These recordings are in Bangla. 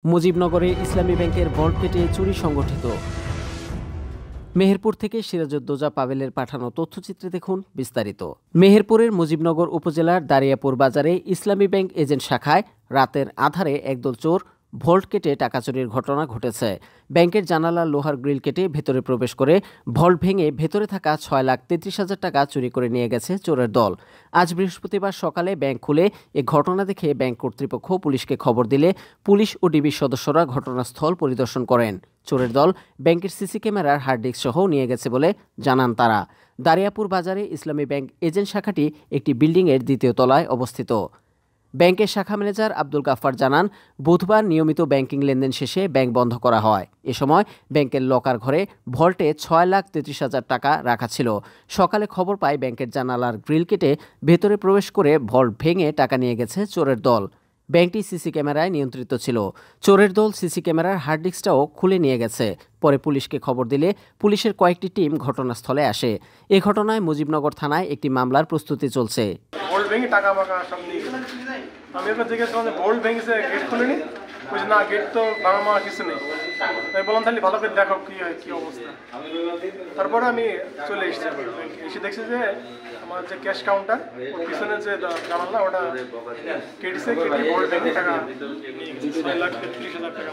মুজিবনগরে ইসলামী ব্যাংকের ভল্ট কেটে চুরি সংগঠিত। মেহেরপুর থেকে সিরাজউদ্দৌজা পাভেলের পাঠানো তথ্যচিত্রে দেখুন বিস্তারিত। মেহেরপুরের মুজিবনগর উপজেলার দারিয়াপুর বাজারে ইসলামী ব্যাংক এজেন্ট শাখায় রাতের আধারে একদল চোর ভল্ট কেটে টাকা চুরির ঘটনা ঘটেছে। ব্যাংকের জানালার লোহার গ্রিল কেটে ভেতরে প্রবেশ করে ভল্ট ভেঙে ভেতরে থাকা 6,33,000 টাকা চুরি করে নিয়ে গেছে চোরের দল। আজ বৃহস্পতিবার সকালে ব্যাংক খুলে এ ঘটনা দেখে ব্যাংক কর্তৃপক্ষ পুলিশকে খবর দিলে পুলিশ ও ডিবির সদস্যরা ঘটনাস্থল পরিদর্শন করেন। চোরের দল ব্যাংকের সিসি ক্যামেরার হার্ড ডিস্ক সহ নিয়ে গেছে বলে জানান তারা। দারিয়াপুর বাজারে ইসলামী ব্যাংক এজেন্ট শাখাটি একটি বিল্ডিংয়ের দ্বিতীয় তলায় অবস্থিত। ব্যাংকের শাখা ম্যানেজার আব্দুল গাফফার জানান, বুধবার নিয়মিত ব্যাংকিং লেনদেন শেষে ব্যাংক বন্ধ করা হয়। এ সময় ব্যাংকের লকার ঘরে ভল্টে 6,33,000 টাকা রাখা ছিল। সকালে খবর পায় ব্যাংকের জানালার গ্রিল কেটে ভেতরে প্রবেশ করে ভল্ট ভেঙে টাকা নিয়ে গেছে চোরের দল। ব্যাংকটি সিসি ক্যামেরায় নিয়ন্ত্রিত ছিল। চোরের দল সিসি ক্যামেরার হার্ড ডিস্কটাও খুলে নিয়ে গেছে। পরে পুলিশকে খবর দিলে পুলিশের কয়েকটি টিম ঘটনাস্থলে আসে। এ ঘটনায় মুজিবনগর থানায় একটি মামলার প্রস্তুতি চলছে। আমি ওকে জিজ্ঞেস করলাম ভল্ট ভেঙেছে, গেট খুলেনি? বলছি না, গেট তো ভাঙা কিছু নেই। আমি বললাম তাহলে ভালো করে দেখো কি হয়, কি অবস্থা। তারপরে আমি চলে এসেছি এসে দেখছি যে আমার যে ক্যাশ কাউন্টার ওর পিছনে যে জানালা ওটা কেটেছে, কেটে ভল্ট ভেঙে টাকা নিয়ে গেছে 6,33,000 টাকা।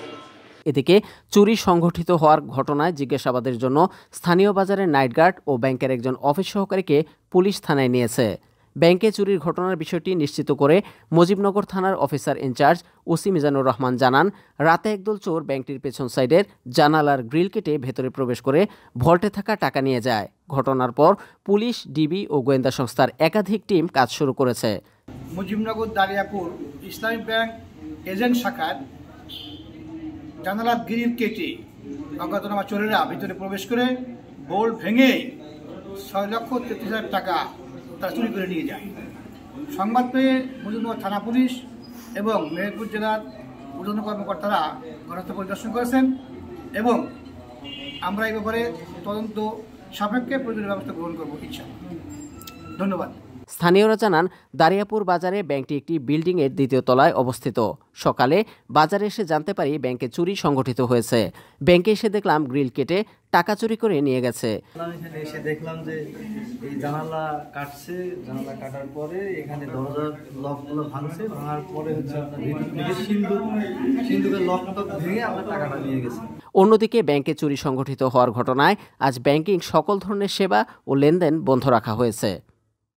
এদিকে চুরি সংঘটিত হওয়ার ঘটনায় জিজ্ঞাসাবাদের জন্য স্থানীয় বাজারের নাইট গার্ড ও ব্যাংকের একজন অফিস সহকারীকে পুলিশ থানায় নিয়েছে। ব্যাংকে চুরির ঘটনার বিষয়টি নিশ্চিত করে মুজিবনগর থানার officer in charge OC Mizanur Rahman জানান, রাতে একদল চোর ব্যাংকটির পেছন সাইডের জানালার গ্রিল কেটে ভেতরে প্রবেশ করে ভল্টে থাকা টাকা নিয়ে যায়। ঘটনার পর পুলিশ, ডিবি ও গোয়েন্দা সংস্থার একাধিক টিম কাজ শুরু করেছে। মুজিবনগর দারিয়াপুর ইসলামী ব্যাংক এজেন্ট শাখার জানালার গ্রিল কেটে অজ্ঞাতনামা চোরেরা ভিতরে প্রবেশ করে ভল্ট ভেঙে 6,33,000 টাকা তারা চুরি করে নিয়ে যায়। সংবাদ পেয়ে মুজিবনগর থানা পুলিশ এবং মেহেরপুর জেলার ঊর্ধ্বতন কর্মকর্তারা ঘটনাস্থল পরিদর্শন করেছেন এবং আমরা এই ব্যাপারে তদন্ত সাপেক্ষে প্রয়োজনীয় ব্যবস্থা গ্রহণ করব ইনশাআল্লাহ। ধন্যবাদ। স্থানীয়রা জানান, দারিয়াপুর বাজারে ব্যাংকটি একটি বিল্ডিংয়ের দ্বিতীয় তলায় অবস্থিত। সকালে বাজারে এসে জানতে পারি ব্যাংকে চুরি সংঘটিত হয়েছে। ব্যাংকে এসে দেখলাম গ্রিল কেটে টাকা চুরি করে নিয়ে গেছে। এখানে এসে দেখলাম যে এই জানালা কাটছে, জানালা কাটার পরে এখানে দরজার লকগুলো ভাঙছে, ভাঙার পরে হচ্ছে আপনার ভিতর থেকে সিন্ধুকের লকটা ভেঙে আপনার টাকাটা নিয়ে গেছে। অন্যদিকে ব্যাংকে চুরি সংঘটিত হওয়ার ঘটনায় আজ ব্যাংকিং সকল ধরনের সেবা ও লেনদেন বন্ধ রাখা হয়েছে।